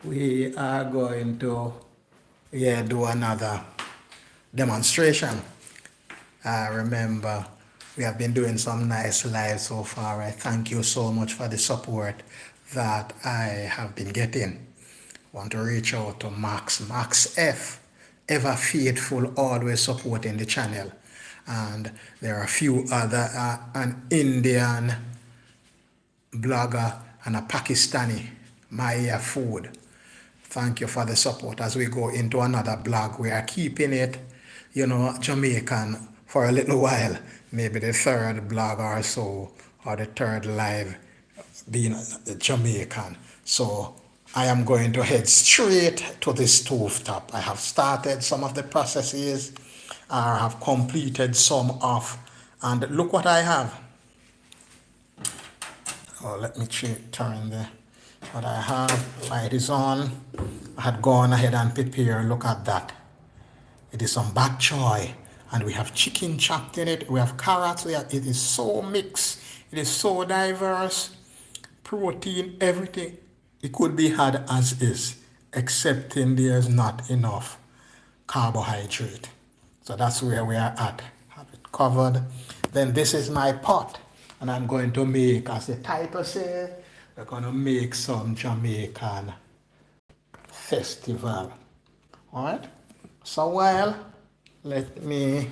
we are going to do another demonstration. I remember we have been doing some nice lives so far. I thank you so much for the support that I have been getting. Want to reach out to Max F, ever faithful, always supporting the channel. And there are a few other, an Indian blogger and a Pakistani, Maya Food. Thank you for the support as we go into another blog. We are keeping it, Jamaican for a little while. Maybe the third blog or so, or the third live being Jamaican. So I am going to head straight to the stove top. I have started some of the processes. I have completed some of, and look what I have. Oh, let me turn the what I have. Light is on. I had gone ahead and prepared. Look at that. It is some bok choy, and we have chicken chopped in it. We have carrots. It is so mixed. It is so diverse. Protein, everything. It could be had as is, excepting there's not enough carbohydrate. So that's where we are at. Have it covered. Then this is my pot. And I'm going to make, as the title says, we're going to make some Jamaican festival. All right? So while, let me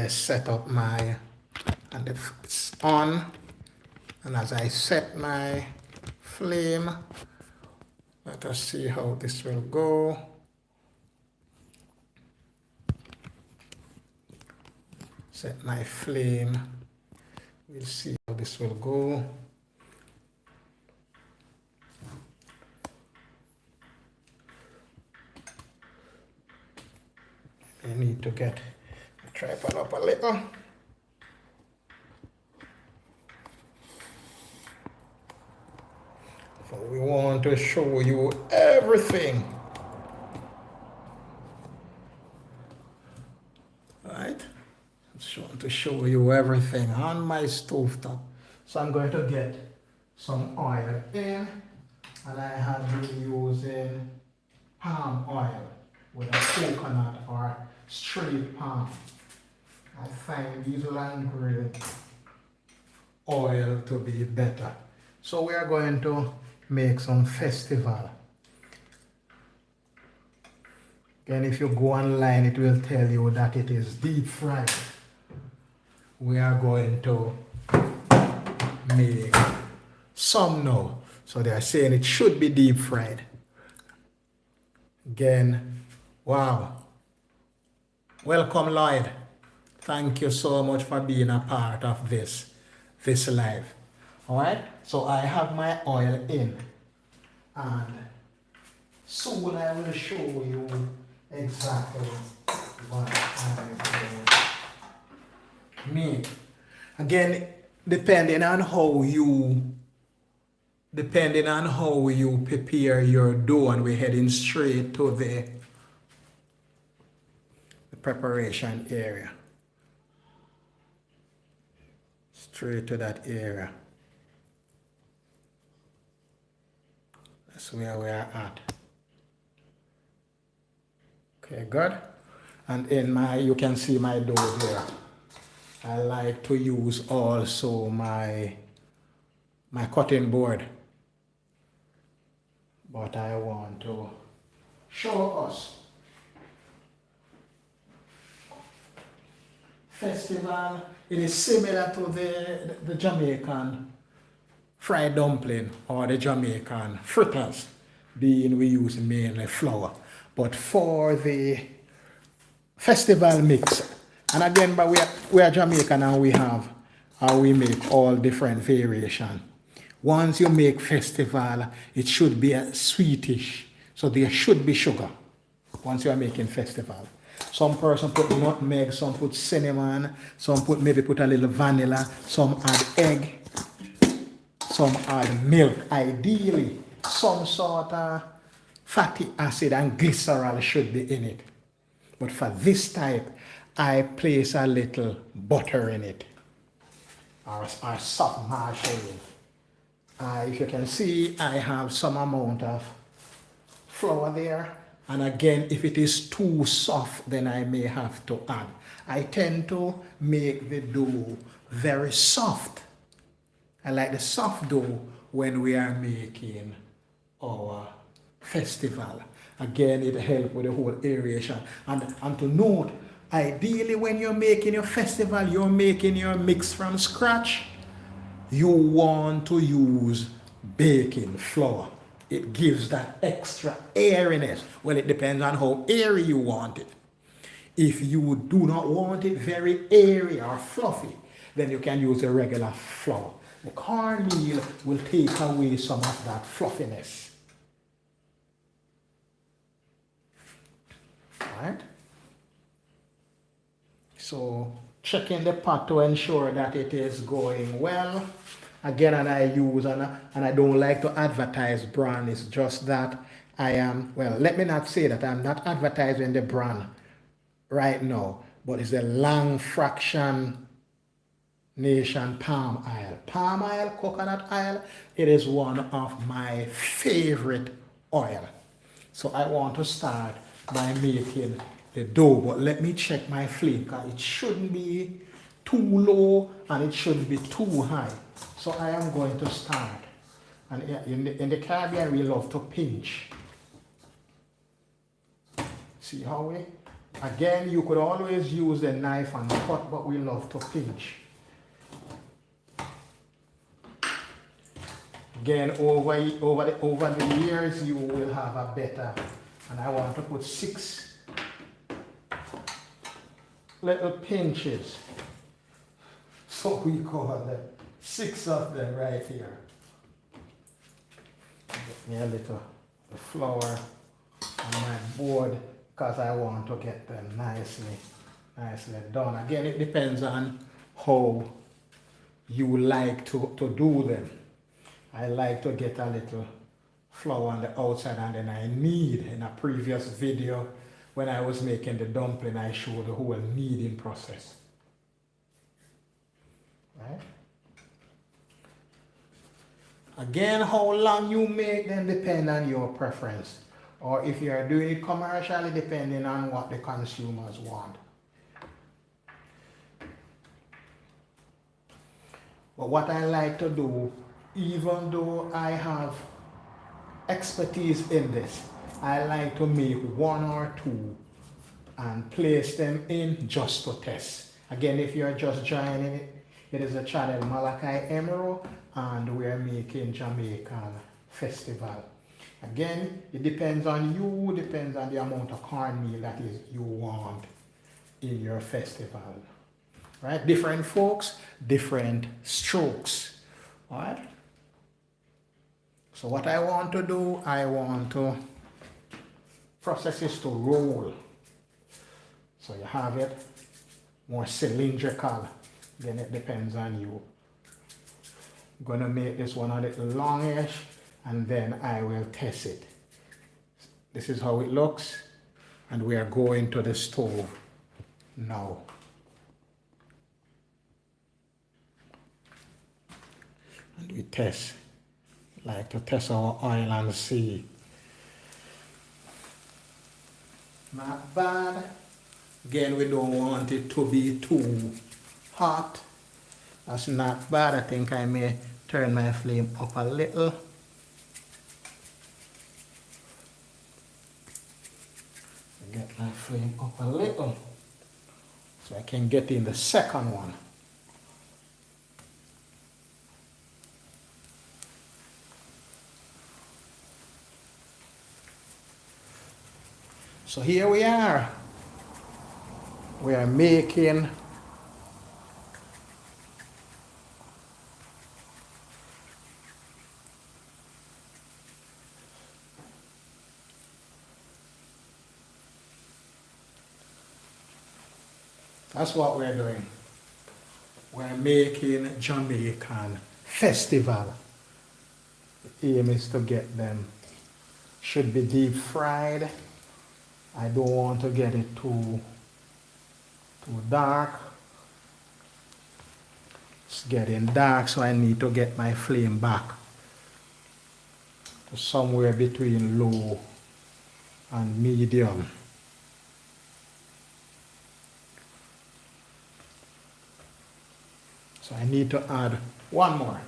set up my, and it's on. And as I set my flame, let us see how this will go. Set my flame. We'll see how this will go. I need to get the tripod up a little. So we want to show you everything. Right? I want to show you everything on my stovetop. So I'm going to get some oil in, and I have been using palm oil with a coconut or straight palm. I find these land grade oil to be better. So we are going to make some festival. And if you go online, it will tell you that it is deep fried. We are going to make some now. So they are saying it should be deep fried. Again, wow. Welcome, Lloyd. Thank you so much for being a part of this live. All right, so I have my oil in, and soon I will show you exactly what I'm going to make. Again, depending on how you prepare your dough, and we're heading straight to the preparation area. Straight to that area. That's where we are at. Okay, good. And you can see my dough there. I like to use also my cutting board. But I want to show us festival. It is similar to the Jamaican fried dumpling or the Jamaican fritters, being we use mainly flour. But for the festival mix, and again, but we are Jamaican, and we make all different variation. Once you make festival, it should be a sweetish, so there should be sugar once you are making festival. Some person put nutmeg, some put cinnamon, some maybe put a little vanilla, some add egg, some add milk. Ideally, some sort of fatty acid and glycerol should be in it. But for this type, I place a little butter in it, or soft margarine. If you can see, I have some amount of flour there. And again, if it is too soft, then I may have to add. I tend to make the dough very soft. I like the soft dough when we are making our festival. Again, it helps with the whole aeration. And to note, ideally when you're making your festival, you're making your mix from scratch, you want to use baking flour. It gives that extra airiness. Well, it depends on how airy you want it. If you do not want it very airy or fluffy, then you can use a regular flour. The cornmeal will take away some of that fluffiness. Right? So checking the pot to ensure that it is going well. Again, and I use, and I don't like to advertise brand, it's just that I am, well, let me not say that I'm not advertising the brand right now, but it's a long fraction nation palm oil. Palm oil, coconut oil, it is one of my favorite oil. So I want to start by making the dough, but let me check my flame because it shouldn't be too low and it shouldn't be too high. So I am going to start. And in the Caribbean, we love to pinch. See how we? Again, you could always use a knife and cut, but we love to pinch. Again, over the years, you will have a better. And I want to put 6 little pinches. So we call them 6 of them right here. Get me a little flour on my board because I want to get them nicely done. Again, it depends on how you like to do them. I like to get a little flour on the outside, and then I knead. In a previous video when I was making the dumpling, I showed the whole kneading process. Right? Again, how long you make them depend on your preference, or if you are doing it commercially, depending on what the consumers want. But what I like to do, even though I have expertise in this, I like to make 1 or 2 and place them in just to test. Again, if you're just joining it, it is a channel Malachi Emerald, and we're making Jamaican Festival. Again, it depends on you, depends on the amount of cornmeal that is you want in your festival. Right? Different folks, different strokes. All right? So what I want to do, I want to process this to roll. So you have it more cylindrical, then it depends on you. I'm going to make this one a little longish, and then I will test it. This is how it looks, and we are going to the stove now. And we test, like to test our oil and see. Not bad. Again, we don't want it to be too hot. That's not bad. I think I may turn my flame up a little. Get my flame up a little so I can get in the second one. So here we are. We are making that's what we're doing. We're making Jamaican Festival. The aim is to get them, should be deep fried. I don't want to get it too dark. It's getting dark, so I need to get my flame back to somewhere between low and medium. So I need to add one more.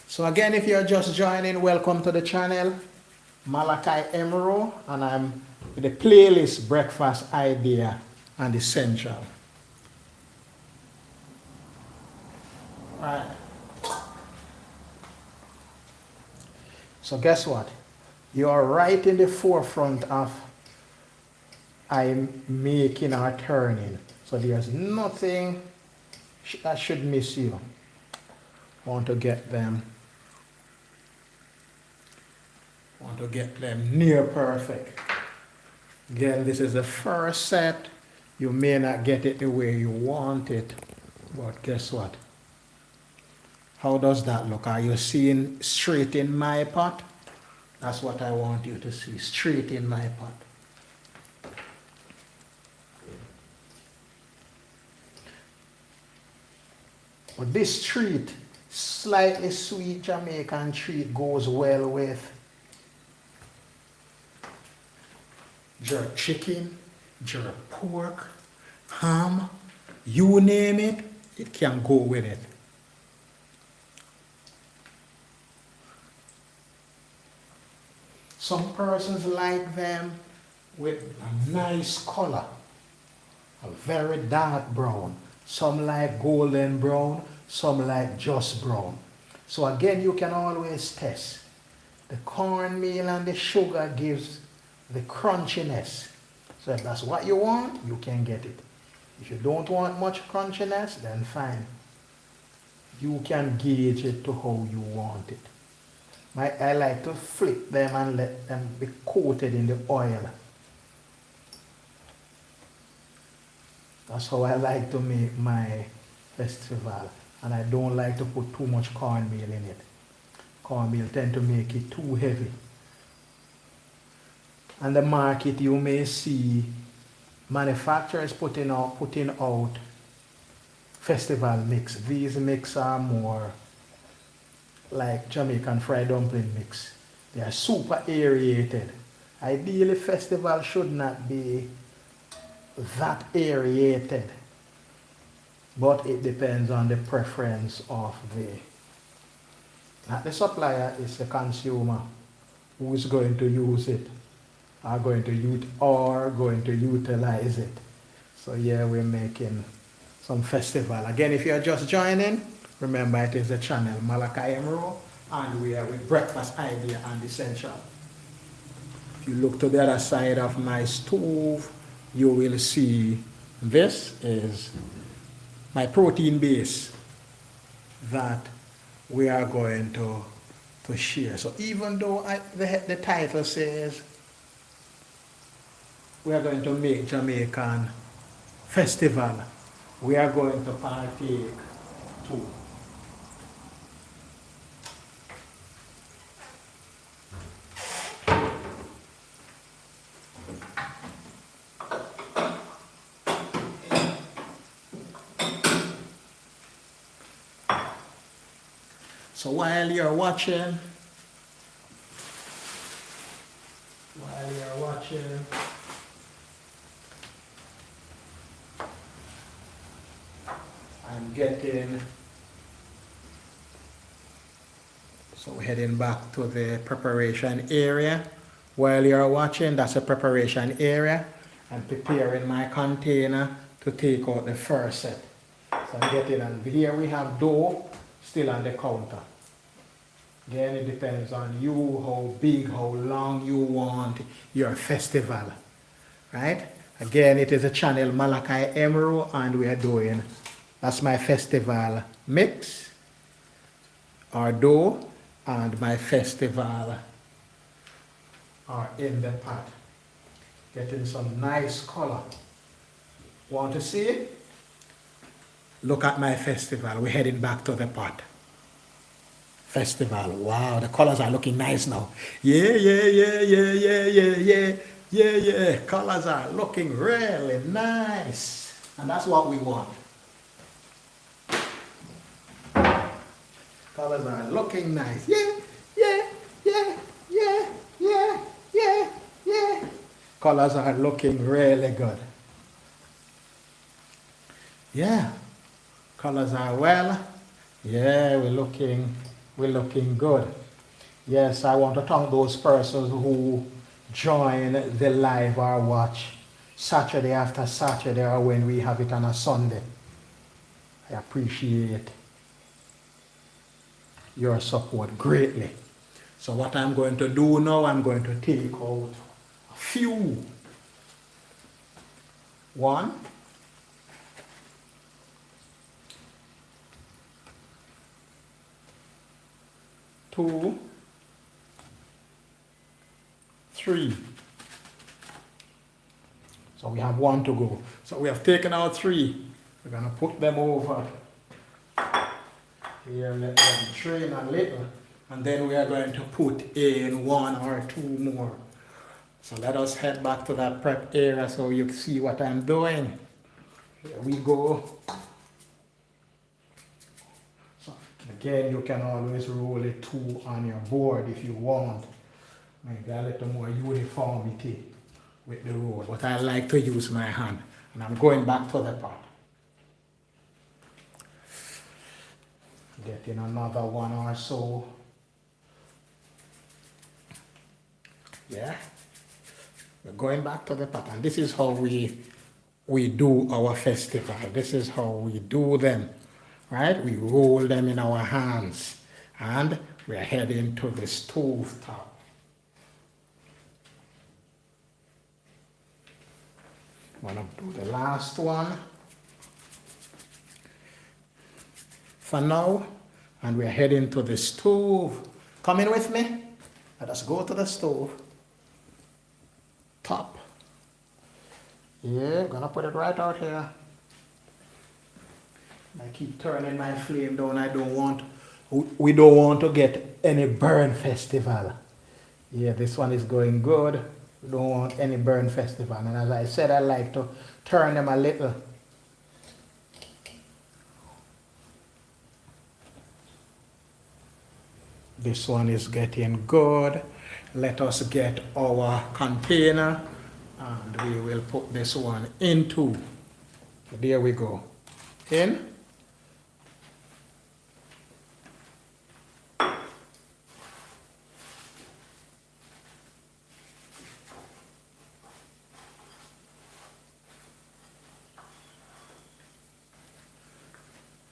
So again, if you're just joining, welcome to the channel, Malachi Emerald, and I'm with the playlist Breakfast Idea and Essential. Right. So guess what? You are right in the forefront of I'm making or turning. So there's nothing that should miss you. Want to get them near perfect. Again, this is the first set. You may not get it the way you want it, but guess what? How does that look? Are you seeing straight in my pot? That's what I want you to see, straight in my pot. But this treat, slightly sweet Jamaican treat, goes well with jerk chicken, jerk pork, ham, you name it, it can go with it. Some persons like them with a nice color, a very dark brown. Some like golden brown, some like just brown. So again, you can always test. The cornmeal and the sugar gives the crunchiness. So if that's what you want, you can get it. If you don't want much crunchiness, then fine. You can gauge it to how you want it. I like to flip them and let them be coated in the oil. That's how I like to make my festival. And I don't like to put too much cornmeal in it. Cornmeal tend to make it too heavy. On the market you may see manufacturers putting out festival mix. These mix are more like Jamaican fried dumpling mix. They are super aerated. Ideally, festival should not be that aerated, but it depends on the preference of not the supplier, it's the consumer who is going to use it, are going to utilize it. So yeah, we're making some festival. Again, if you're just joining, remember it is the channel Malachi Emerald, and we are with Breakfast Idea and Essential. If you look to the other side of my stove, you will see this is my protein base that we are going to share. So even though the title says we are going to make Jamaican Festival, we are going to partake too. So while you're watching, I'm getting, so we're heading back to the preparation area. While you're watching, that's the preparation area. I'm preparing my container to take out the first set. So I'm getting, and here we have dough still on the counter. Again, it depends on you, how big, how long you want your festival, right? Again, it is a channel Malachi Emerald, and we are doing, that's my festival mix, our dough, and my festival are in the pot. Getting some nice color. Want to see it? Look at my festival. We're heading back to the pot. Festival. Wow, the colors are looking nice now. Yeah. Colors are looking really nice. And that's what we want. Colors are looking nice. Yeah, yeah, yeah, yeah, yeah, yeah, yeah. Colors are looking really good. Yeah, colors are well. Yeah, we're looking good. Yes, I want to thank those persons who join the live or watch Saturday after Saturday or when we have it on a Sunday. I appreciate your support greatly. So what I'm going to do now, I'm going to take out a few. One, two, three. So we have one to go. So we have taken out three. We're going to put them over here, let them train a little. And then we are going to put in one or two more. So let us head back to that prep area so you can see what I'm doing. Here we go. So again, you can always roll it two on your board if you want. Maybe a little more uniformity with the roll. But I like to use my hand. And I'm going back to the pot. Getting another one or so. Yeah. We're going back to the pot. And this is how we do our festival. This is how we do them. Right? We roll them in our hands. And we're heading to the stove top. I'm going to do the last one for now, and we're heading to the stove. Come in with me. Let us go to the stove. Top. Yeah, gonna put it right out here. I keep turning my flame down. We don't want to get any burn festival. Yeah, this one is going good. We don't want any burn festival. And as I said, I like to turn them a little. This one is getting good. Let us get our container and we will put this one into. There we go. In.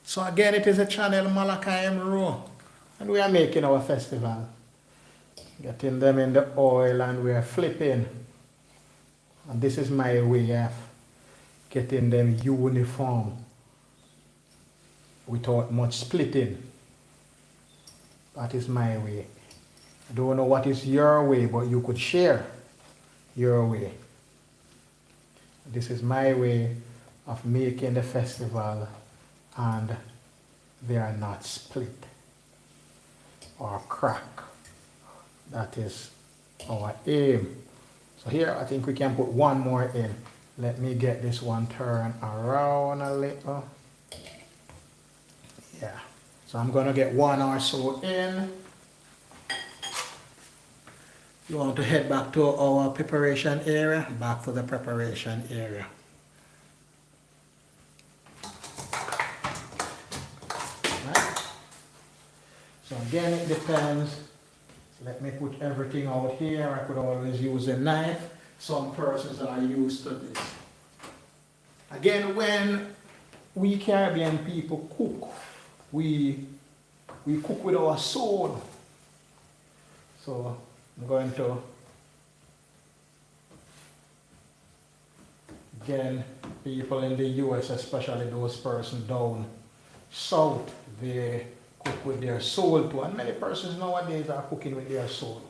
So again, it is a channel Malachi Row, and we are making our festival. Getting them in the oil and we are flipping. And this is my way of getting them uniform without much splitting. That is my way. I don't know what is your way, but you could share your way. This is my way of making the festival, and they are not split or crack. That is our aim. So here I think we can put one more in. Let me get this one turned around a little. Yeah. So I'm going to get one or so in. You want to head back to our preparation area? Back to the preparation area. Right. So again, it depends. Let me put everything out here. I could always use a knife. Some persons are used to this. Again, when we Caribbean people cook, we cook with our soul. So I'm going to, again, people in the US, especially those persons down south, they cook with their soul too. And many persons nowadays are cooking with their soul.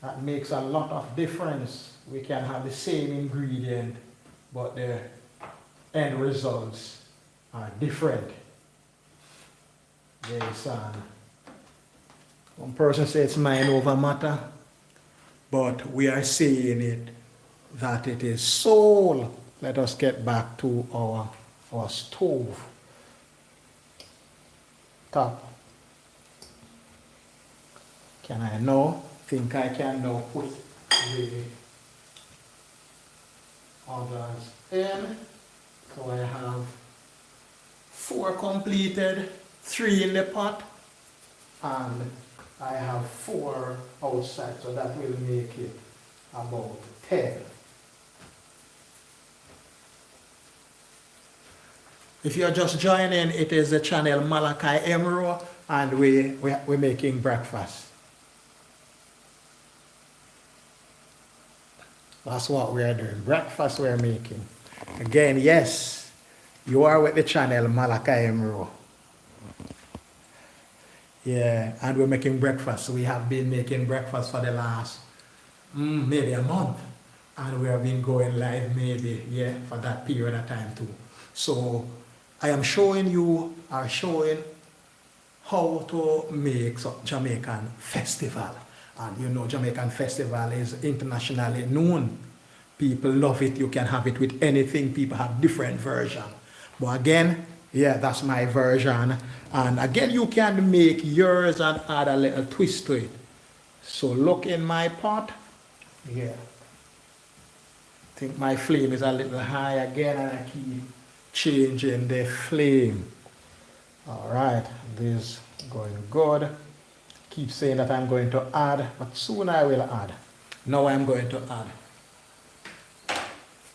That makes a lot of difference. We can have the same ingredient, but the end results are different. There's one person says it's mind over matter, but we are saying it that it is soul. Let us get back to our stove top. Can I now? Think I can now put the others in. So I have 4 completed, 3 in the pot, and I have 4 outside, so that will make it about 10. If you're just joining, it is the channel Malachi Emerald, and we're making breakfast. That's what we're doing. Breakfast we're making. Again, yes, you are with the channel Malachi Emerald. Yeah, and we're making breakfast. We have been making breakfast for the last maybe a month. And we have been going live maybe, yeah, for that period of time too. So I am showing you, how to make Jamaican Festival. And you know, Jamaican Festival is internationally known. People love it. You can have it with anything. People have different versions. But again, yeah, that's my version. And again, you can make yours and add a little twist to it. So look in my pot. Yeah. I think my flame is a little high again, and I keep changing the flame. All right, this is going good. Keep saying that I'm going to add, but soon I will add. Now I'm going to add.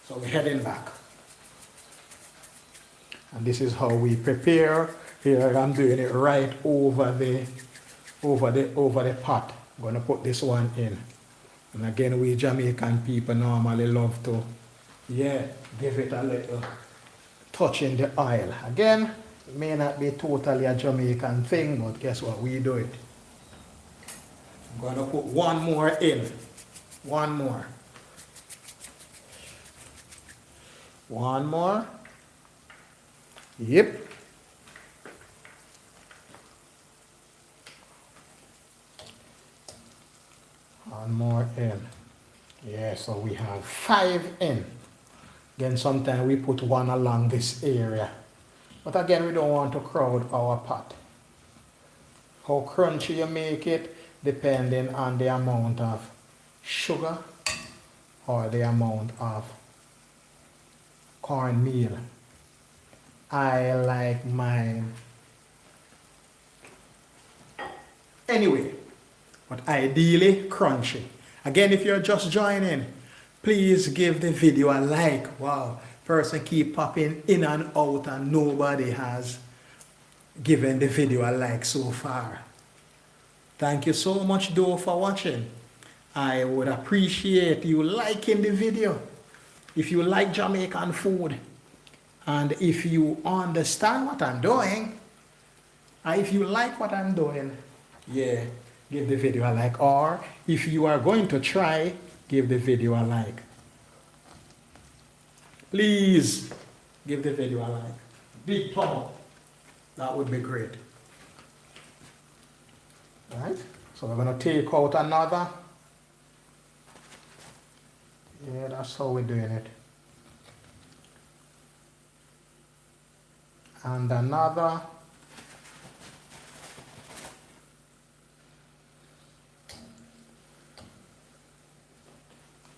So we're heading back. And this is how we prepare. Here I'm doing it right over the pot. I'm going to put this one in. And again, we Jamaican people normally love to, yeah, give it a little touch in the oil. Again, it may not be totally a Jamaican thing, but guess what? We do it. I'm going to put one more in. One more. One more. Yep. One more in. Yeah, so we have 5 in. Again, sometimes we put one along this area. But again, we don't want to crowd our pot. How crunchy you make it, depending on the amount of sugar or the amount of cornmeal. I like mine. Anyway, but ideally crunchy. Again, if you're just joining, please give the video a like. Wow, person keep popping in and out and nobody has given the video a like so far. Thank you so much though for watching. I would appreciate you liking the video. If you like Jamaican food, and if you understand what I'm doing, and if you like what I'm doing, yeah, give the video a like. Or if you are going to try, give the video a like. Please give the video a like. Big thumb up. That would be great. Right? So we're going to take out another. Yeah, that's how we're doing it. And another.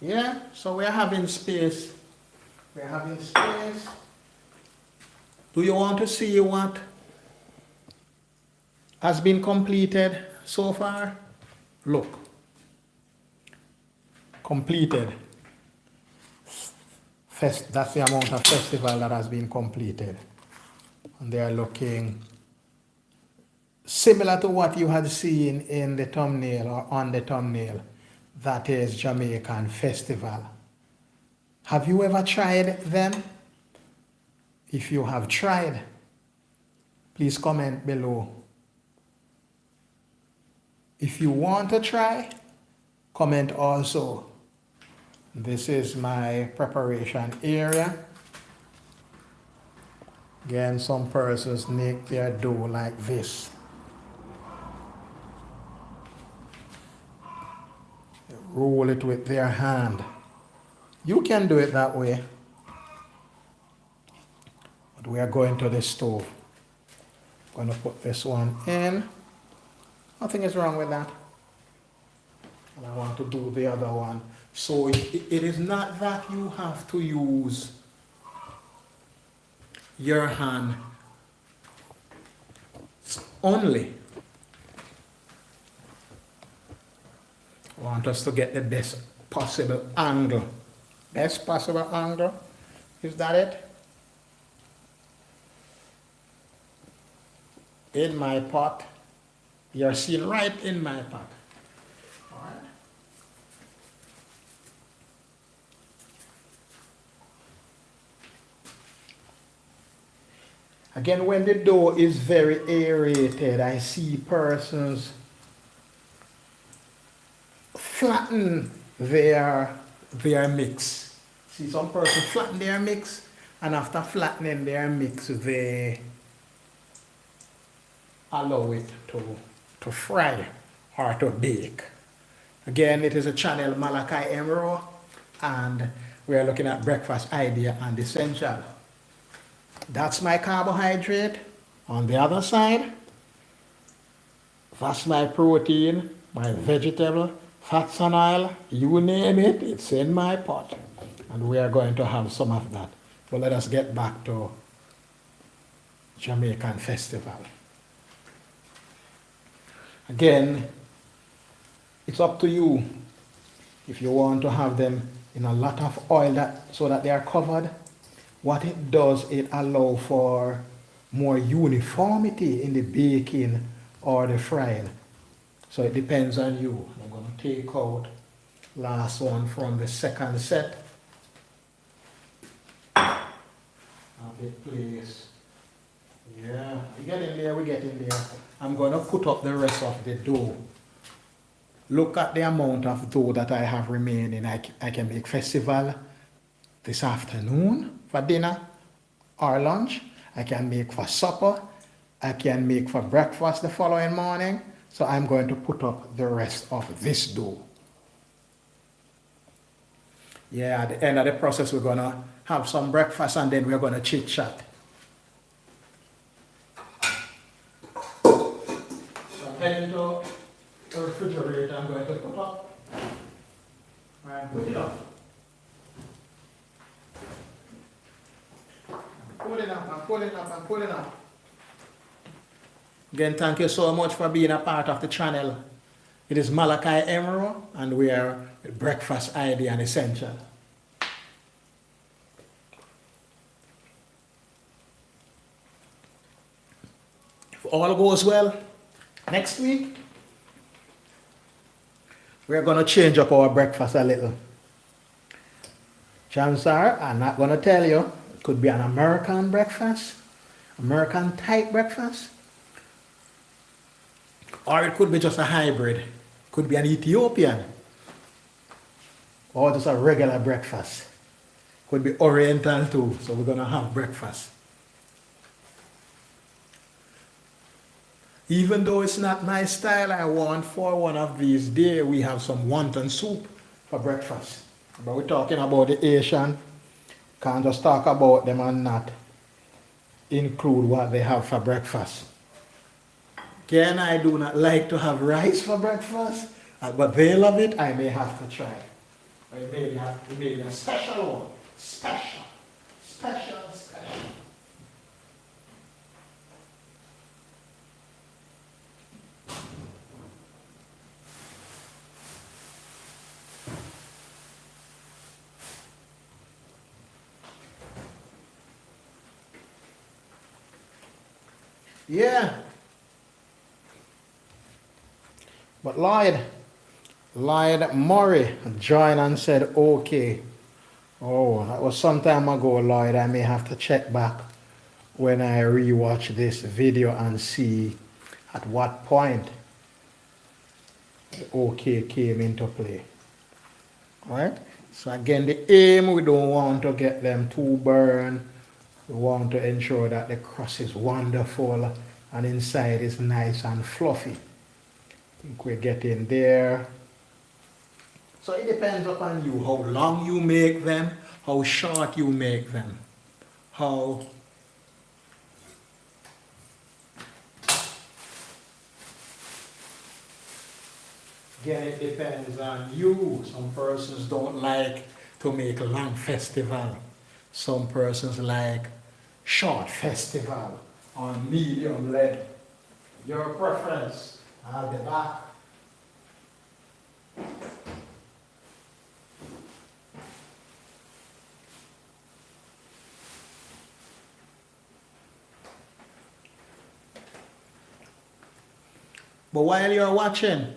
Yeah, so we're having space. We're having space. Do you want to see what has been completed so far? Look. Completed. That's the amount of festival that has been completed. And they are looking similar to what you had seen in the thumbnail or on the thumbnail. That is Jamaican Festival. Have you ever tried them? If you have tried, please comment below. If you want to try, comment also. This is my preparation area. Again, some persons make their dough like this. They roll it with their hand. You can do it that way. But we are going to the stove. I'm going to put this one in. Nothing is wrong with that. and I want to do the other one. So it is not that you have to use your hand only. I want us to get the best possible angle. Best possible angle. Is that it? In my pot. You're seeing right in my pot. All right. Again, when the dough is very aerated, I see persons flatten their mix. See, some person flatten their mix, and after flattening their mix, they allow it to fry or to bake. Again, it is a channel Malachi Emerald, and we are looking at breakfast idea and essential. That's my carbohydrate. On the other side, that's my protein, my vegetable, fats and oil, you name it, it's in my pot. And we are going to have some of that. But let us get back to Jamaican Festival. Again, it's up to you if you want to have them in a lot of oil so that they are covered. What it does, it allows for more uniformity in the baking or the frying. So it depends on you. I'm going to take out last one from the second set. Have it placed. Yeah, we get in there, we get in there. I'm going to put up the rest of the dough. Look at the amount of dough that I have remaining. I can make festival this afternoon for dinner or lunch. I can make for supper. I can make for breakfast the following morning. So I'm going to put up the rest of this dough. Yeah, at the end of the process, we're going to have some breakfast and then we're going to chit chat. So I'm heading to the refrigerator. I'm going to put up. All right, put it up. I'm pulling up. Again, thank you so much for being a part of the channel. It is Malachi Emerald, and we are Breakfast Idea and Essential. If all goes well, next week, we're going to change up our breakfast a little. Chances are, I'm not going to tell you, it could be an American breakfast, American type breakfast, or it could be just a hybrid. Could be an Ethiopian, or just a regular breakfast. Could be Oriental too, so we're going to have breakfast. Even though it's not my style, I want for one of these days we have some wonton soup for breakfast. But we're talking about the Asian. Can't just talk about them and not include what they have for breakfast. Again, I do not like to have rice for breakfast, but they love it. I may have to try. It may be a special one. Special. Yeah. But Lloyd Murray joined and said, okay. Oh, that was some time ago, Lloyd. I may have to check back when I rewatch this video and see at what point the okay came into play. Alright? So again, the aim, we don't want to get them too burned. We want to ensure that the crust is wonderful and inside is nice and fluffy. I think we're getting there. So it depends upon you, how long you make them, how short you make them, how Again, it depends on you. Some persons don't like to make long festival. Some persons like short festival or medium length. Your preference. I'll be back. But while you're watching,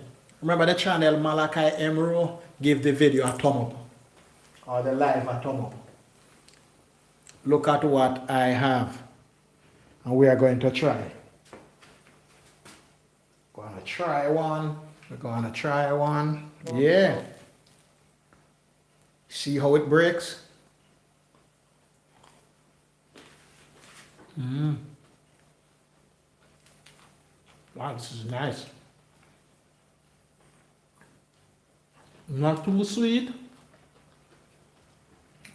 remember the channel Malachi Emro, give the video a thumb up or the live a thumb up. Look at what I have and we are going to try. Gonna try one. We're gonna try one. Yeah. See how it breaks? Wow, this is nice. Not too sweet.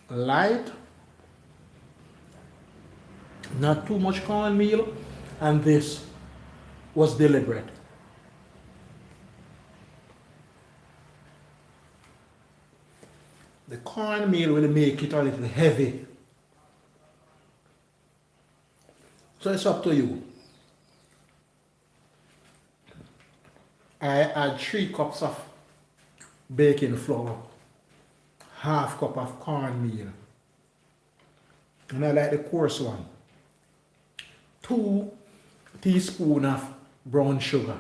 Light. Not too much cornmeal. And this was deliberate. The cornmeal will make it a little heavy. So it's up to you. I add 3 cups of baking flour, half cup of cornmeal, and I like the coarse one, 2 teaspoons of brown sugar.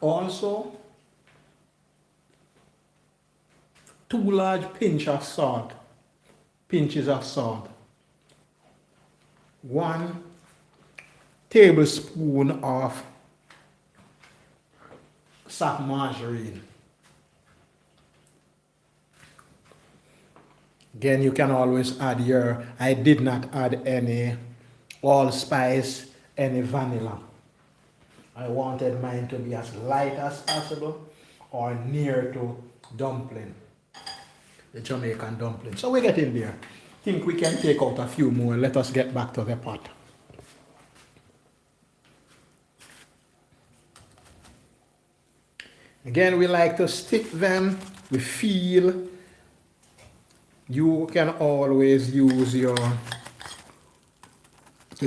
Also, 2 large pinches of salt, 1 tablespoon of soft margarine. Again, you can always add I did not add any allspice, any vanilla. I wanted mine to be as light as possible or near to dumpling, the Jamaican dumpling. So we get in there. Think we can take out a few more. Let us get back to the pot. Again, we like to stick them. We feel. You can always use the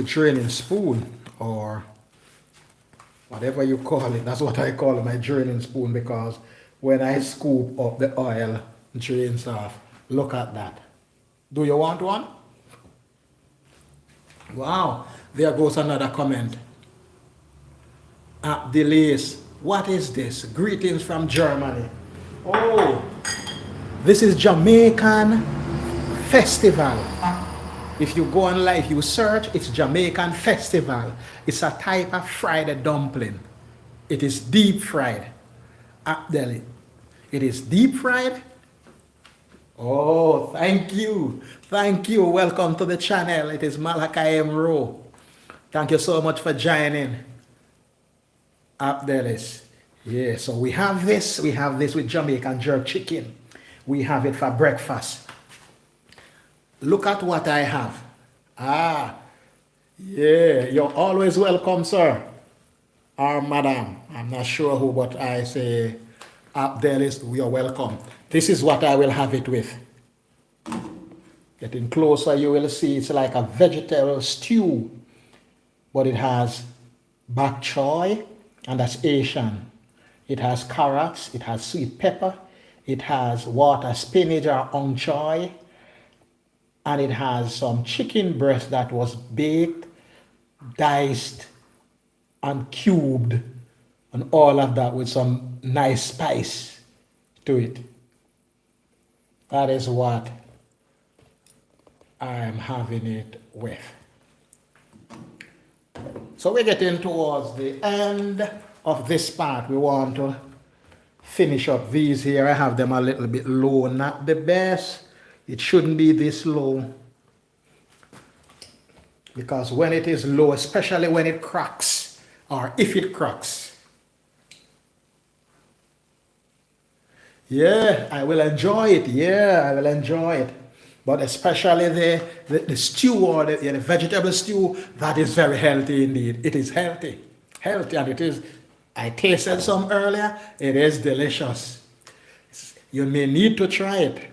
draining spoon or whatever you call it. That's what I call my draining spoon, because when I scoop up the oil, it drains off. Look at that. Do you want one? Wow, there goes another comment. Delays. What is this? Greetings from Germany. Oh, this is Jamaican Festival. If you go online, if you search, it's Jamaican Festival. It's a type of fried dumpling. It is deep fried. Delhi. It is deep fried. Oh, thank you. Thank you. Welcome to the channel. It is Malachi Emro. Thank you so much for joining. Abdelis. Yeah, so we have this with Jamaican jerk chicken. We have it for breakfast. Look at what I have. Yeah, you're always welcome, sir. Or madam. I'm not sure who, but I say Abdelis, you're welcome. This is what I will have it with. Getting closer, you will see it's like a vegetable stew, but it has bok choy, and that's Asian. It has carrots, it has sweet pepper, it has water spinach or ong choy, and it has some chicken breast that was baked, diced, and cubed, and all of that with some nice spice to it. That is what I am having it with. So we're getting towards the end of this part. We want to finish up these here. I have them a little bit low, not the best. It shouldn't be this low, because when it is low, especially when it cracks, or if it cracks, yeah, I will enjoy it. Yeah, I will enjoy it. But especially the stew or the vegetable stew, that is very healthy indeed. It is healthy. Healthy, and it is I tasted some earlier. It is delicious. You may need to try it.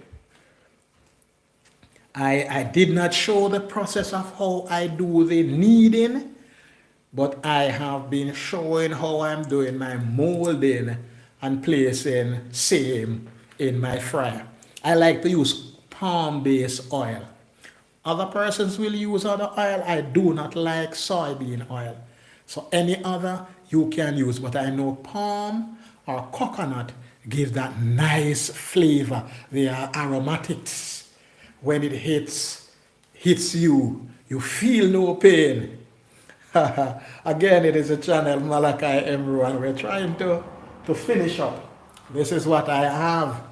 I did not show the process of how I do the kneading, but I have been showing how I'm doing my molding and placing same in my fryer. I like to use palm-based oil. Other persons will use other oil. I do not like soybean oil. So any other you can use, but I know palm or coconut gives that nice flavor. They are aromatics. When it hits you, you feel no pain. Again, it is a channel Malachi Emru, and we're trying to finish up. This is what I have.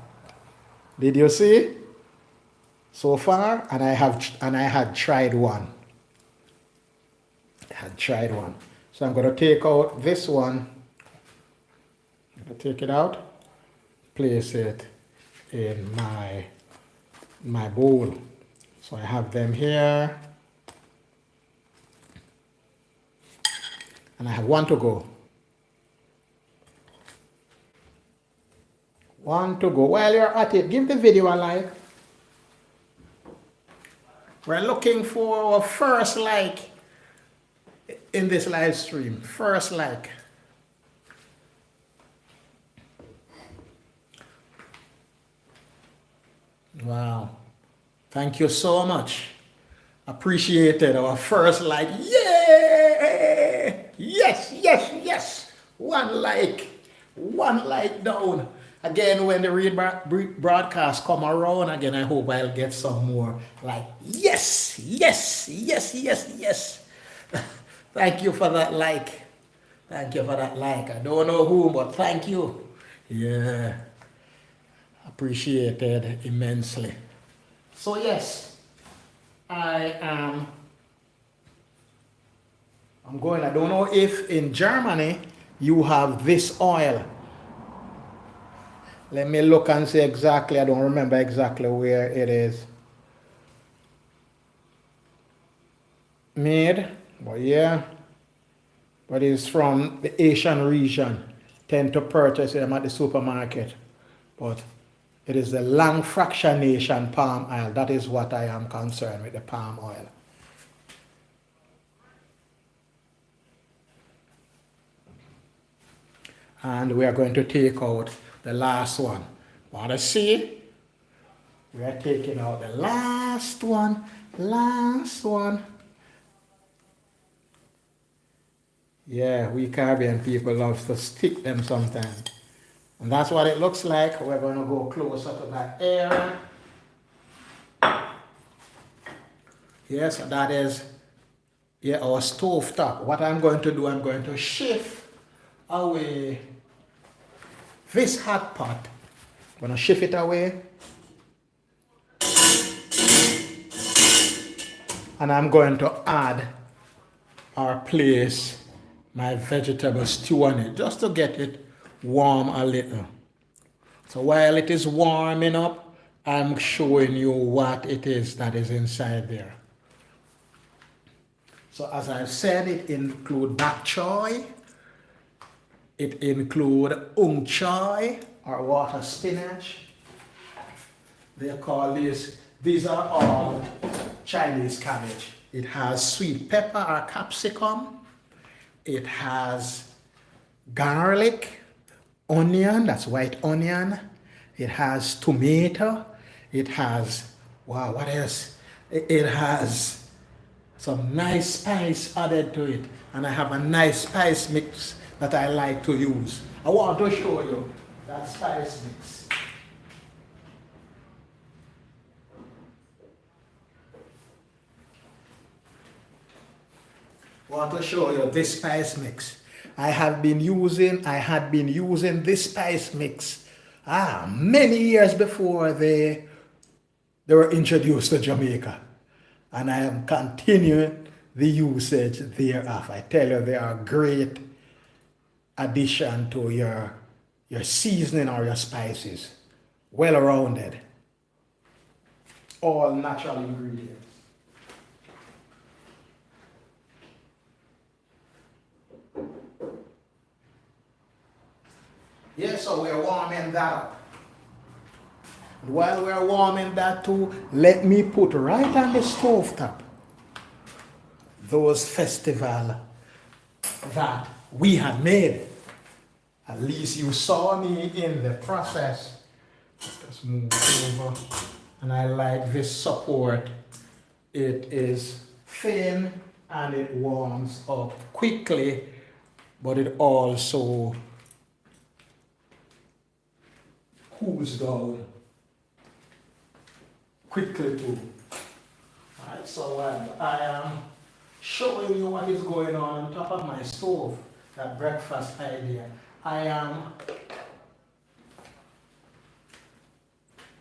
Did you see? So far, and I had tried one. I had tried one. So I'm going to take out this one. I'm going to take it out, place it in my bowl. So I have them here. And I have one to go. One to go. While you're at it, give the video a like. We're looking for our first like in this live stream. First like. Wow. Thank you so much. Appreciated our first like. Yay! Yes, yes, yes. One like down. Again, when the broadcast come around again, I hope I'll get some more like, yes, yes, yes, yes, yes. Thank you for that like. Thank you for that like. I don't know who, but thank you. Yeah. Appreciated immensely. So yes, I'm going, I don't know if in Germany you have this oil. Let me look and see exactly. I don't remember exactly where it is made, but yeah, but it's from the Asian region. Tend to purchase them at the supermarket, but it is the long fractionation palm oil. That is what I am concerned with, the palm oil. And we are going to take out the last one. Want to see? We are taking out the last one. Last one. Yeah, we Caribbean people love to stick them sometimes. And that's what it looks like. We're going to go closer to that area. Yes, that is, yeah, our stove top. What I'm going to do, I'm going to shift away this hot pot. I'm going to shift it away. And I'm going to add or place my vegetable stew on it just to get it warm a little. So while it is warming up, I'm showing you what it is that is inside there. So as I've said, it includes bok choy, it includes ung choy or water spinach. They call these are all Chinese cabbage. It has sweet pepper or capsicum. It has garlic, onion, that's white onion. It has tomato. It has, wow, what else? It has some nice spice added to it. And I have a nice spice mix that I like to use. I want to show you that spice mix. I want to show you this spice mix. I had been using this spice mix many years before they were introduced to Jamaica. And I am continuing the usage thereof. I tell you, they are a great addition to your seasoning or your spices. Well rounded. All natural ingredients. Yeah, so we're warming that up. While we're warming that too, let me put right on the stove top those festival that we had made. At least you saw me in the process. Just move over. And I like this support. It is thin and it warms up quickly, but it also cools down quickly too. Alright, so I am showing you what is going on top of my stove, that breakfast idea. I am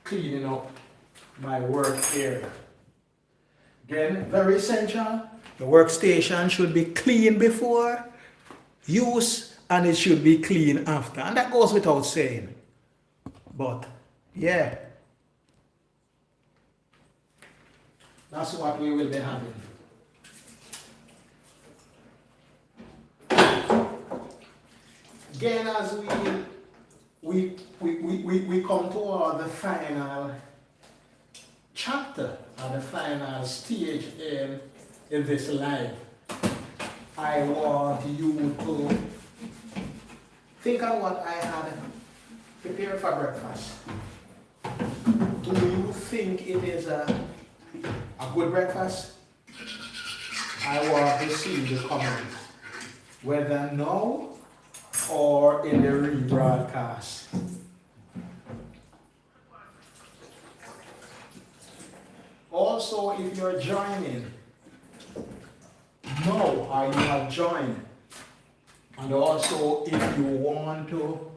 cleaning up my work area. Again, very essential. The workstation should be clean before use and it should be clean after. And that goes without saying. But yeah, that's what we will be having. Again, as we come toward the final chapter or the final stage in this life, I want you to think of what I had prepared for breakfast. Do you think it is a good breakfast? I want to see the comments, whether now or in the rebroadcast. Also, if you're joining now or you have joined, and also if you want to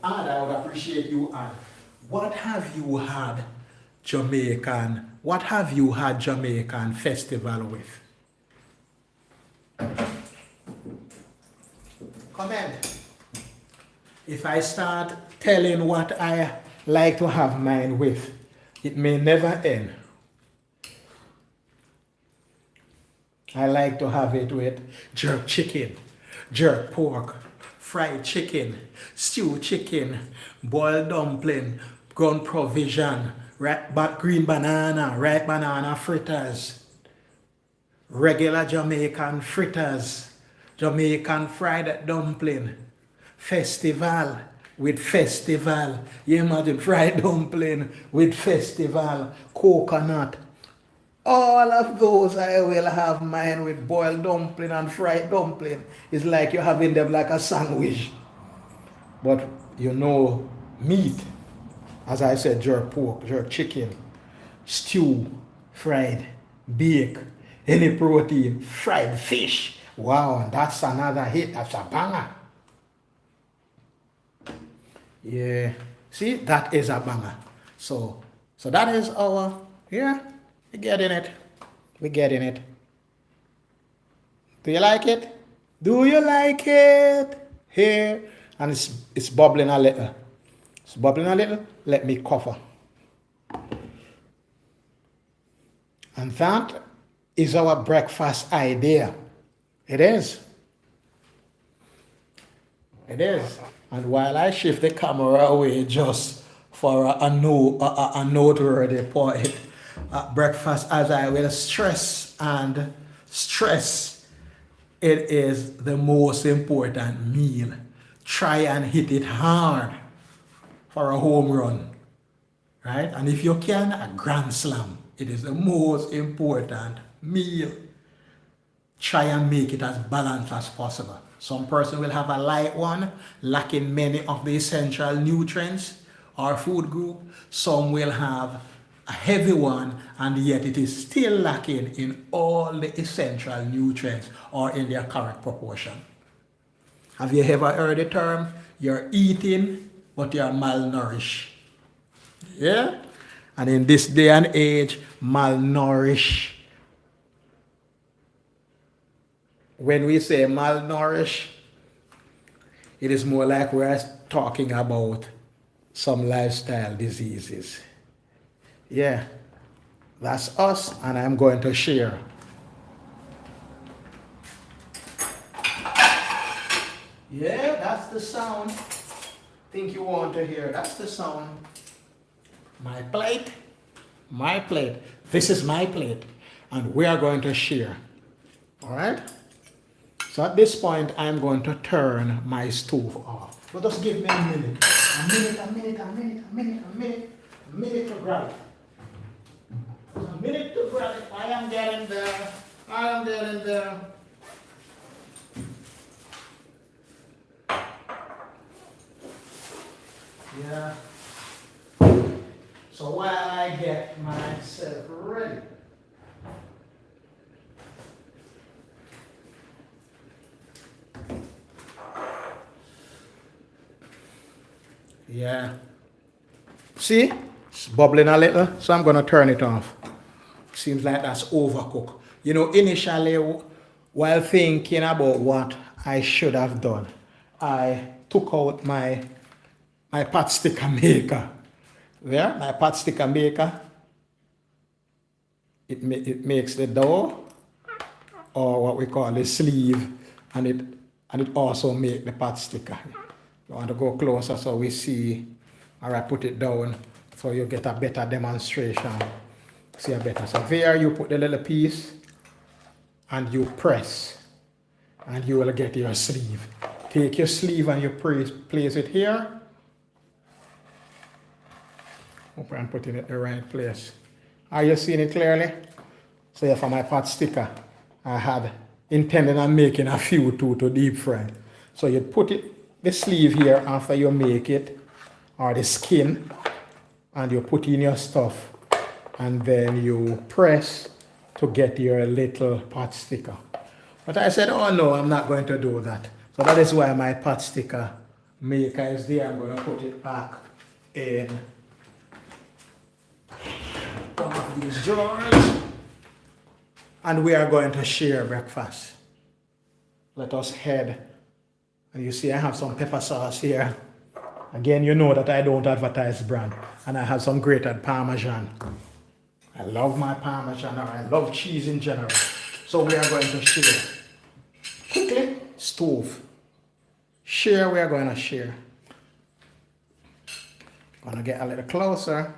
add, I would appreciate you add. What have you had Jamaican festival with? Comment. If I start telling what I like to have mine with, it may never end. I like to have it with jerk chicken, jerk pork, fried chicken, stewed chicken, boiled dumpling, ground provision, green banana, ripe banana fritters, regular Jamaican fritters, Jamaican fried dumpling, festival with festival. You imagine fried dumpling with festival, coconut. All of those I will have mine with boiled dumpling and fried dumpling. It's like you're having them like a sandwich. But you know, meat, as I said, jerk pork, jerk chicken, stew, fried, bake, any protein, fried fish. Wow, that's another hit. That's a banger. Yeah, see, that is a banger. So that is our, yeah, we're getting it. We're getting it. Do you like it? Do you like it? Here, and it's bubbling a little. It's bubbling a little. Let me cover. And that is our breakfast idea. It is. It is. And while I shift the camera away just for a noteworthy point, breakfast, as I will stress, it is the most important meal. Try and hit it hard for a home run, right? And if you can, a grand slam. It is the most important meal. Try and make it as balanced as possible. Some person will have a light one, lacking many of the essential nutrients or food group. Some will have a heavy one, and yet it is still lacking in all the essential nutrients or in their correct proportion. Have you ever heard the term, you're eating, but you're malnourished? Yeah? And in this day and age, malnourished. When we say malnourished, it is more like we're talking about some lifestyle diseases. Yeah, that's us, and I'm going to share. Yeah, that's the sound. Think you want to hear. That's the sound. My plate. My plate. This is my plate. And we are going to share. All right? So at this point, I'm going to turn my stove off. But just give me a minute. A minute, a minute, a minute, a minute, a minute. A minute to grab it. A minute to grab it. I am getting there. I am getting there. Yeah. So while I get myself ready. Yeah. See? It's bubbling a little, so I'm going to turn it off. Seems like that's overcooked. You know, initially, while thinking about what I should have done, I took out my pot sticker maker. Yeah, my pot sticker maker. It makes the dough, or what we call the sleeve, and it also makes the pot sticker. You want to go closer so we see, or I put it down so you get a better demonstration. See a better. So there you put the little piece and you press and you will get your sleeve. Take your sleeve and you place it here. Hope I'm putting it in the right place. Are you seeing it clearly? So yeah, for my pot sticker, I had intended on making a few too to deep fry. So you put the sleeve here after you make it, or the skin, and you put in your stuff, and then you press to get your little pot sticker. But I said, oh no, I'm not going to do that. So that is why my pot sticker maker is there. I'm going to put it back in one of these drawers. And we are going to share breakfast. Let us head. And you see I have some pepper sauce here. Again, you know that I don't advertise brand. And I have some grated Parmesan. I love my Parmesan, or I love cheese in general. So we are going to share. Quickly, stove. Share, we are going to share. Gonna get a little closer.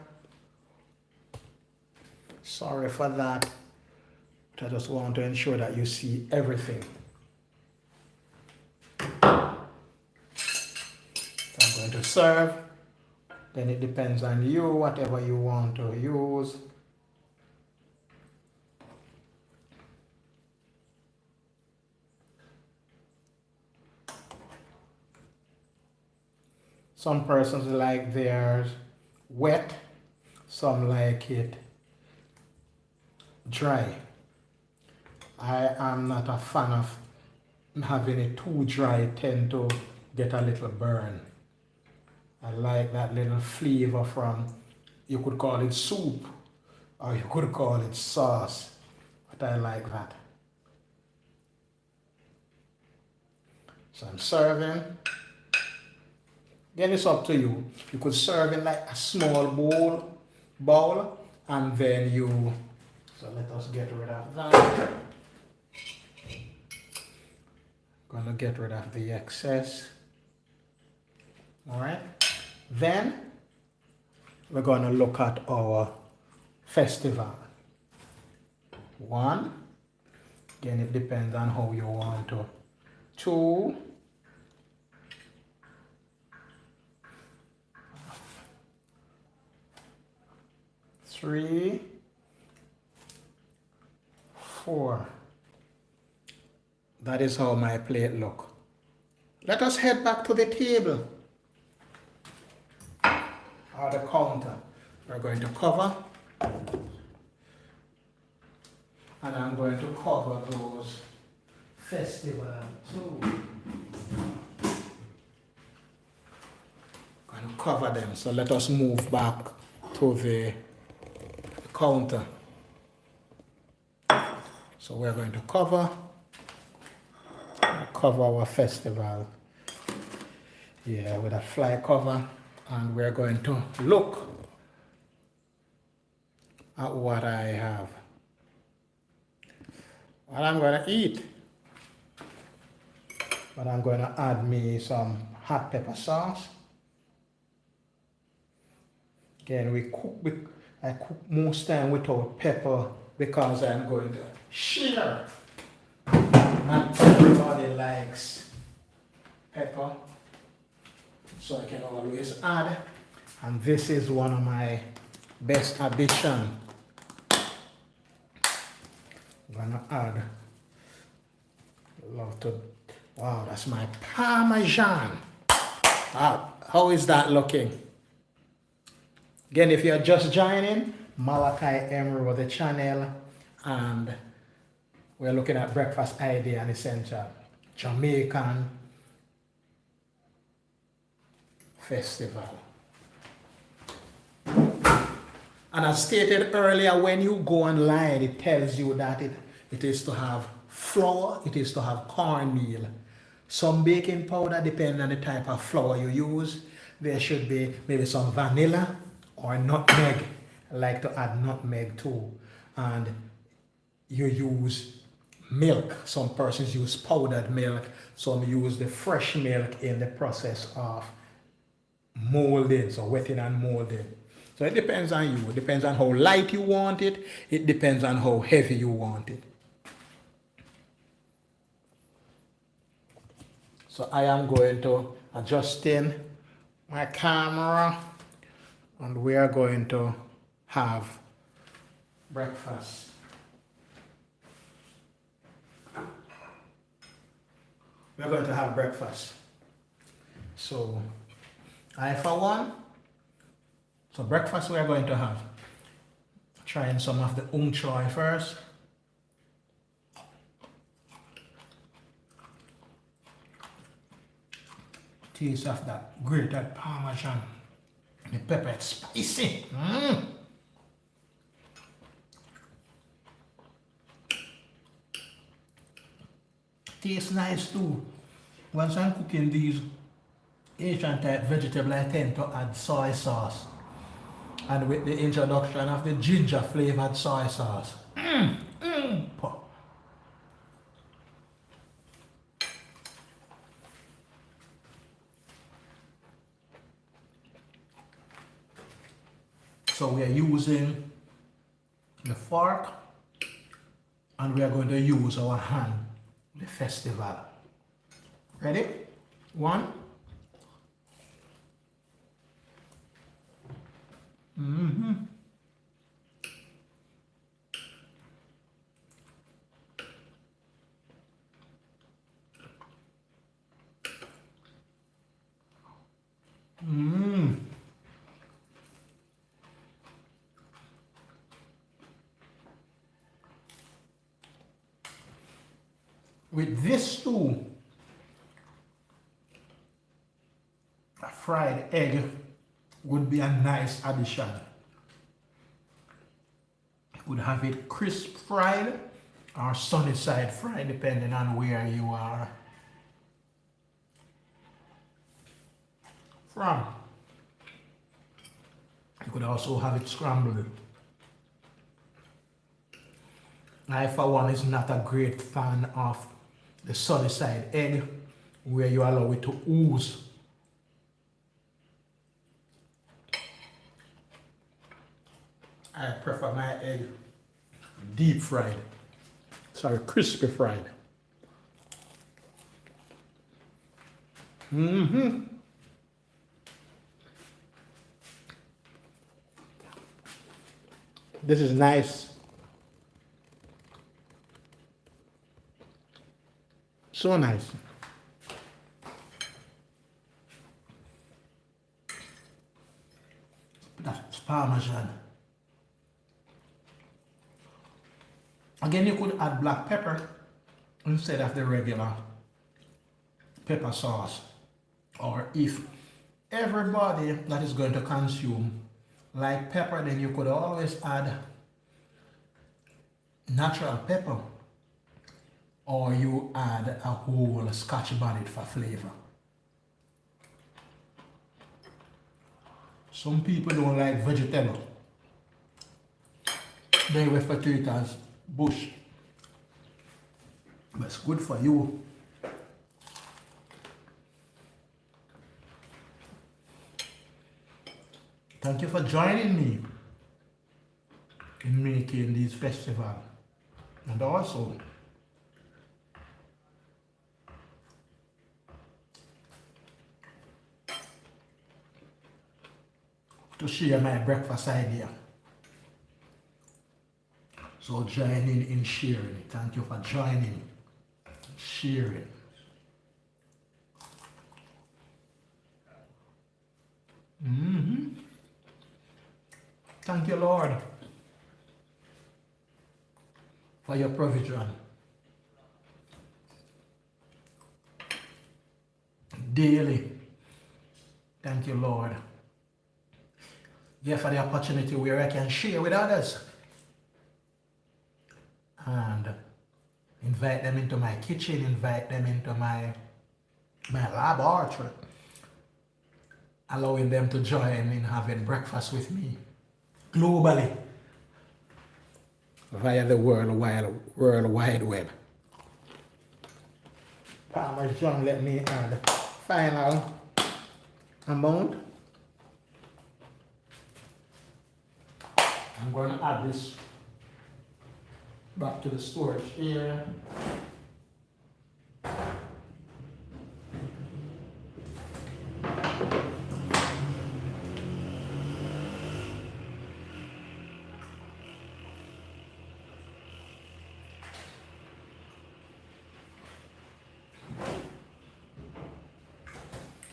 Sorry for that. But I just want to ensure that you see everything. So I'm going to serve. Then it depends on you, whatever you want to use. Some persons like theirs wet, some like it dry. I am not a fan of having it too dry, tend to get a little burn. I like that little flavor from, you could call it soup, or you could call it sauce, but I like that. So I'm serving. Then it's up to you. You could serve in like a small bowl, and then you, so let us get rid of that. Gonna get rid of the excess. All right. Then we're gonna look at our festival. One, again, it depends on how you want to. Two, three, four. That is how my plate look. Let us head back to the table or the counter. We're going to cover, and I'm going to cover those festival too. Going to cover them. So let us move back to the counter. So we're going to cover our festival, yeah, with a fly cover, and we're going to look at what I have, what I'm going to eat. But I'm going to add me some hot pepper sauce. Again, I cook most time without pepper because I'm going to share. Not everybody likes pepper, so I can always add. And this is one of my best addition. I'm gonna add. Love to. Wow, that's my Parmesan. Wow, how is that looking? Again, if you're just joining, Malachi Emerald the channel, and we're looking at breakfast idea and essential Jamaican Festival. And as stated earlier, when you go online, it tells you that it is to have flour, it is to have cornmeal, some baking powder, depending on the type of flour you use. There should be maybe some vanilla or nutmeg. I like to add nutmeg too. And you use milk. Some persons use powdered milk. Some use the fresh milk in the process of molding, so wetting and molding. So it depends on you. It depends on how light you want it. It depends on how heavy you want it. So I am going to adjust in my camera, and we are going to have breakfast. We're going to have breakfast. So I for one. So breakfast we are going to have. Trying some of the choy first. Taste of that grated Parmesan. The pepper is spicy. Tastes nice too. Once I'm cooking these Asian type vegetable, I tend to add soy sauce. And with the introduction of the ginger flavored soy sauce. So we are using the fork, and we are going to use our hand, the festival. Ready? One. With this too, a fried egg would be a nice addition. You could have it crisp fried or sunny side fried, depending on where you are from. You could also have it scrambled. I, for one, is not a great fan of the sunny side egg where you allow it to ooze. I prefer my egg deep fried. Sorry, crispy fried. This is nice. So nice. That's Parmesan. Again, you could add black pepper instead of the regular pepper sauce. Or if everybody that is going to consume like pepper, then you could always add natural pepper. Or you add a whole Scotch bonnet for flavor. Some people don't like vegetable. They refer to it as bush. But it's good for you. Thank you for joining me in making these festivals. And also, to share my breakfast idea. So join in sharing. Thank you for joining, sharing. Thank you, Lord, for your provision. Daily. Thank you, Lord. Yeah, for the opportunity where I can share with others and invite them into my kitchen, invite them into my laboratory, allowing them to join in having breakfast with me globally via the World Wide Web. Farmer John, let me add final amount. I'm going to add this back to the storage area.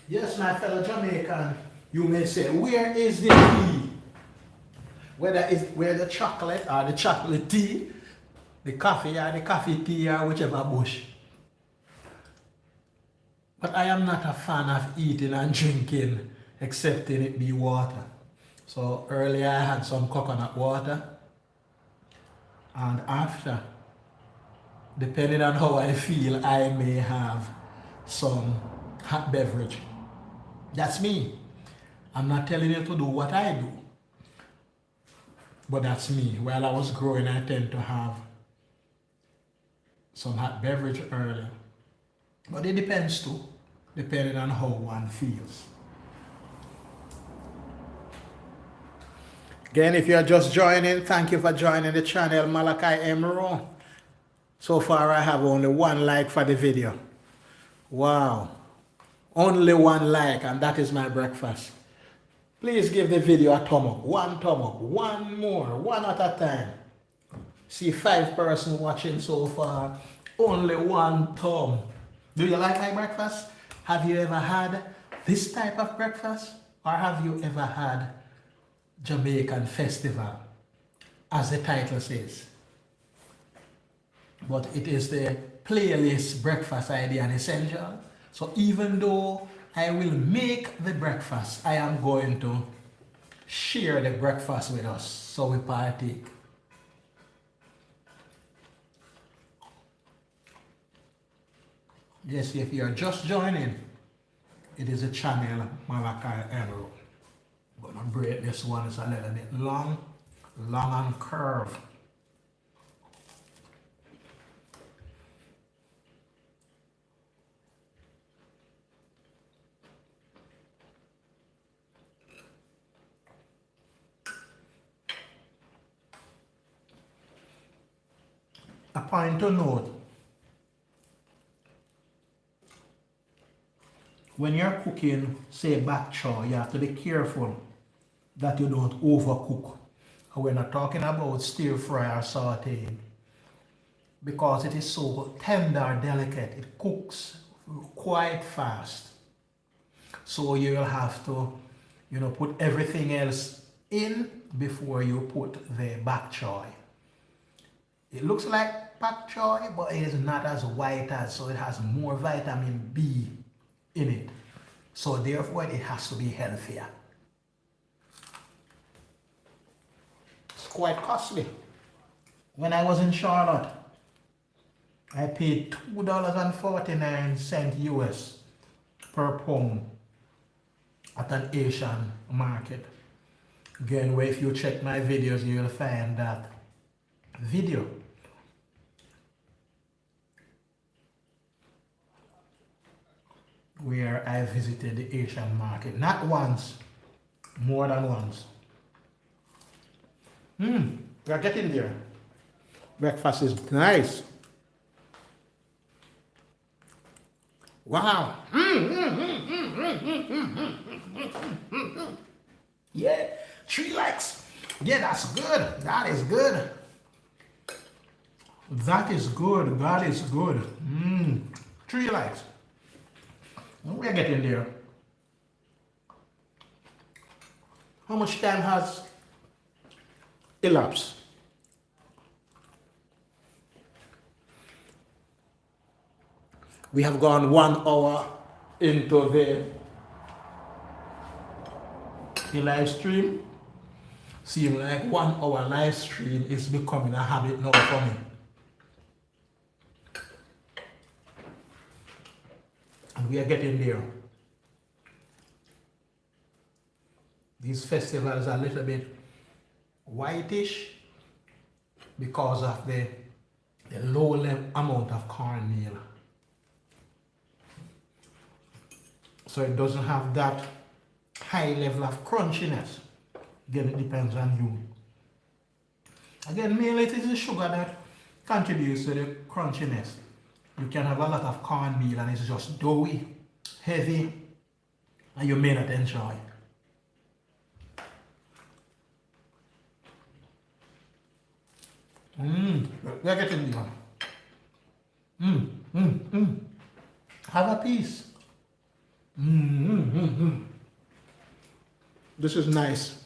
Yes, my fellow Jamaican, you may say, where is the tea? Where the chocolate or the chocolate tea, the coffee or the coffee tea or whichever bush. But I am not a fan of eating and drinking excepting it be water. So earlier I had some coconut water, and after, depending on how I feel, I may have some hot beverage. That's me. I'm not telling you to do what I do, but that's me. While I was growing, I tend to have some hot beverage earlier. But it depends too, depending on how one feels. Again, if you're just joining, thank you for joining the channel Malachi Emerald. So far I have only 1 like for the video. Wow. Only 1 like, and that is my breakfast. Please give the video a thumb up. 1 thumb up. 1 more. 1 at a time. See 5 persons watching so far. Only 1 thumb. Do you like my breakfast? Have you ever had this type of breakfast? Or have you ever had Jamaican Festival, as the title says? But it is the playlist breakfast idea and essential. So even though I will make the breakfast, I am going to share the breakfast with us so we partake. Yes, if you are just joining, it is a channel Malachi Emerald. I'm gonna break this one, it's a little bit long and curved. A point to note, when you're cooking, say bok choy, you have to be careful that you don't overcook. And we're not talking about stir fry or sauteing, because it is so tender, delicate, it cooks quite fast. So you'll have to, put everything else in before you put the bok choy. It looks like bok choy, but it is not as white as, so it has more vitamin B in it. So therefore it has to be healthier. It's quite costly. When I was in Charlotte, I paid $2.49 US per pound at an Asian market. Again, where if you check my videos, you will find that video. Where I visited the Asian market, not once, more than once. We're getting there. Breakfast is nice. Wow. Yeah, 3 legs. Yeah, that's good. That is good. That is good. That is good. 3 legs. We're getting there. How much time has elapsed? We have gone 1 hour into the live stream. Seems like 1 hour live stream is becoming a habit now for me. And we are getting there. These festivals are a little bit whitish because of the low level amount of cornmeal. So it doesn't have that high level of crunchiness. Again, it depends on you. Again, mainly it is the sugar that contributes to the crunchiness. You can have a lot of cornmeal and it's just doughy, heavy, and you may not enjoy. We're getting there. Have a piece. This is nice.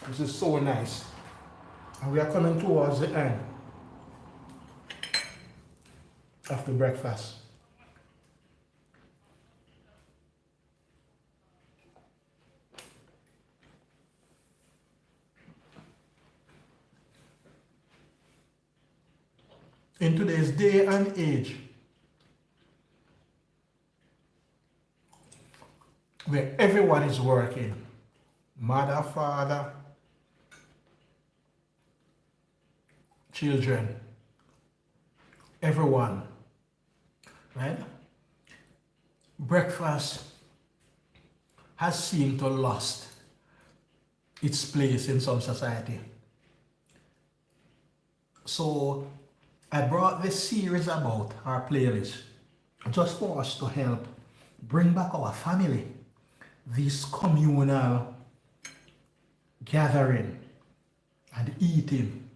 This is so nice. And we are coming towards the end of the breakfast. In today's day and age, where everyone is working, mother, father, children, everyone, right? Breakfast has seemed to lost its place in some society. So I brought this series about our playlist just for us to help bring back our family, this communal gathering and eating,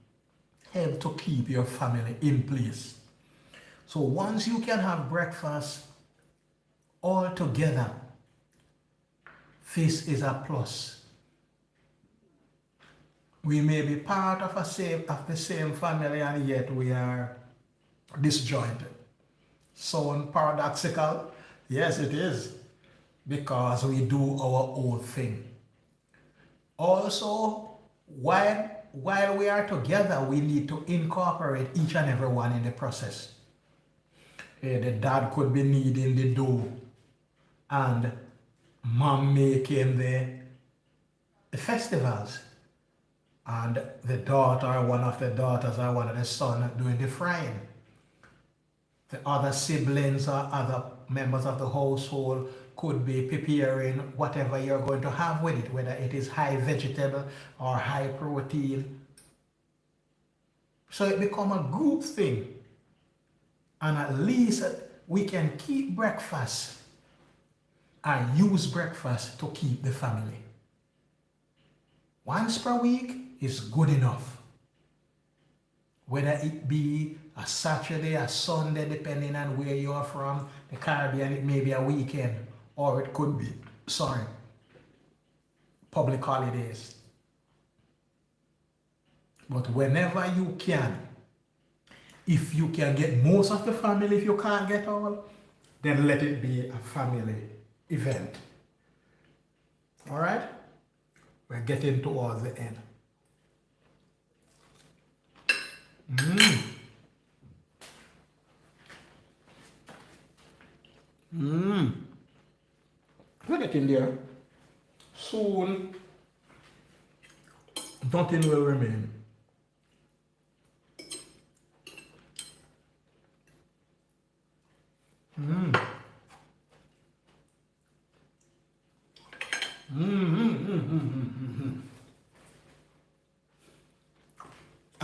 help to keep your family in place. So once you can have breakfast all together, this is a plus. We may be part of the same family and yet we are disjointed. Sound paradoxical? Yes, it is. Because we do our own thing. Also, while we are together, we need to incorporate each and every one in the process. The dad could be kneading the dough and mom making the festivals. And the daughter, one of the daughters or one of the sons doing the frying. The other siblings or other members of the household could be preparing whatever you're going to have with it, whether it is high vegetable or high protein. So it becomes a group thing. And at least we can keep breakfast and use breakfast to keep the family. Once per week is good enough. Whether it be a Saturday, a Sunday, depending on where you are from, the Caribbean, it may be a weekend, or it could be, public holidays. But whenever you can, if you can get most of the family, if you can't get all, then let it be a family event. All right? We're getting towards the end. We're getting there. Soon, nothing will remain.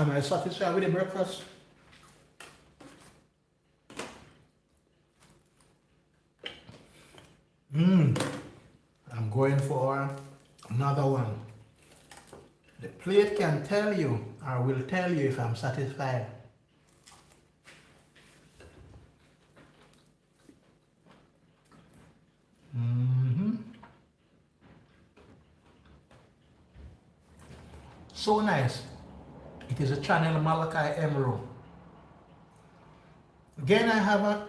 Am I satisfied with the breakfast? I'm going for another one. The plate can tell you, or will tell you if I'm satisfied. So nice. It is a channel Malachi Emerald. Again, I have a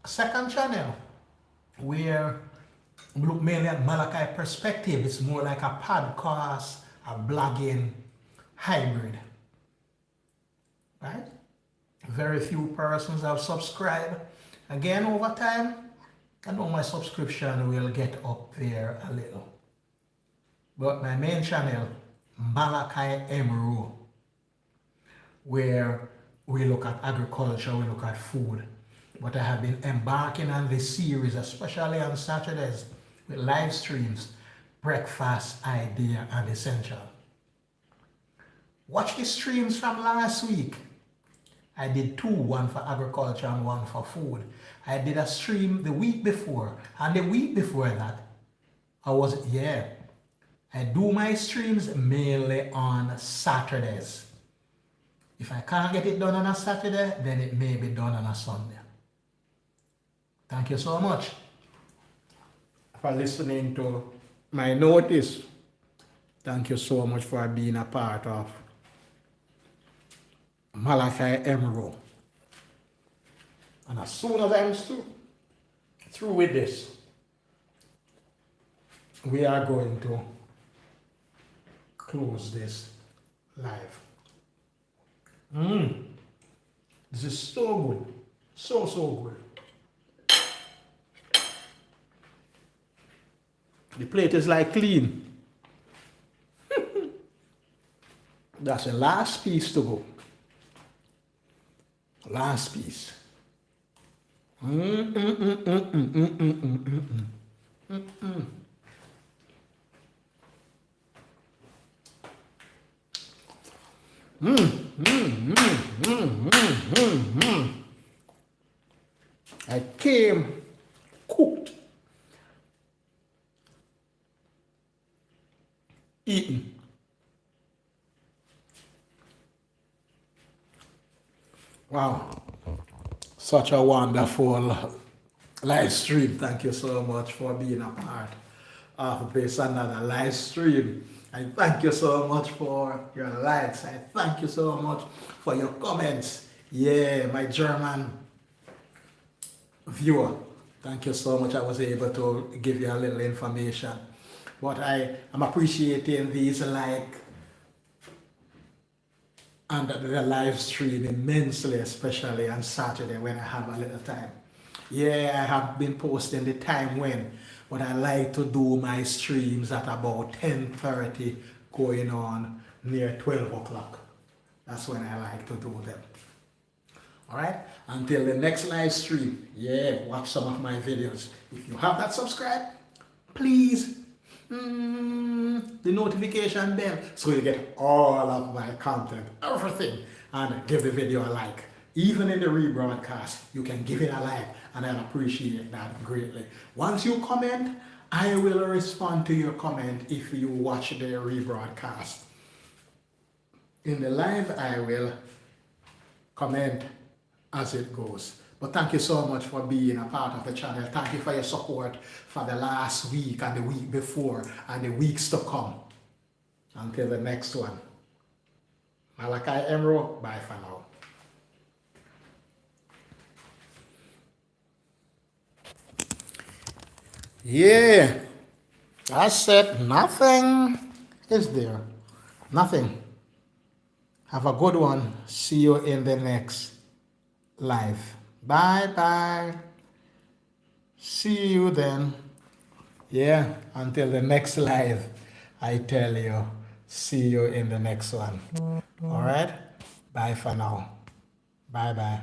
second channel where we look mainly at Malachi perspective. It's more like a podcast, a blogging hybrid. Right? Very few persons have subscribed. Again, over time, I know my subscription will get up there a little. But my main channel, Malachi Emerald, where we look at agriculture, we look at food. But I have been embarking on this series, especially on Saturdays, with live streams, breakfast, idea, and essential. Watch the streams from last week. I did two, one for agriculture and one for food. I did a stream the week before, and the week before that, I do my streams mainly on Saturdays. If I can't get it done on a Saturday, then it may be done on a Sunday. Thank you so much for listening to my notice. Thank you so much for being a part of Malachi Emerald. And as soon as I'm through with this, we are going to close this live. This is so good. So good. The plate is like clean. That's the last piece to go. Last piece. I came cooked, eaten. Wow, such a wonderful live stream. Thank you so much for being a part of this another live stream. I thank you so much for your likes. I thank you so much for your comments. Yeah, my German viewer, thank you so much. I was able to give you a little information. But I am appreciating these and the live stream immensely, especially on Saturday when I have a little time. Yeah, I have been posting the time when, but I like to do my streams at about 10:30 going on near 12 o'clock. That's when I like to do them. All right, until the next live stream, watch some of my videos. If you have not subscribed, please the notification bell so you get all of my content, everything, and give the video a like. Even in the rebroadcast, you can give it a like, and I appreciate that greatly. Once you comment, I will respond to your comment if you watch the rebroadcast. In the live, I will comment as it goes. But thank you so much for being a part of the channel. Thank you for your support for the last week and the week before and the weeks to come. Until the next one. Malachi Emerald, bye for now. Yeah, I said nothing is there. Nothing. Have a good one. See you in the next live. Bye bye. See you then. Yeah, until the next live, I tell you, see you in the next one. All right? Bye for now. Bye bye.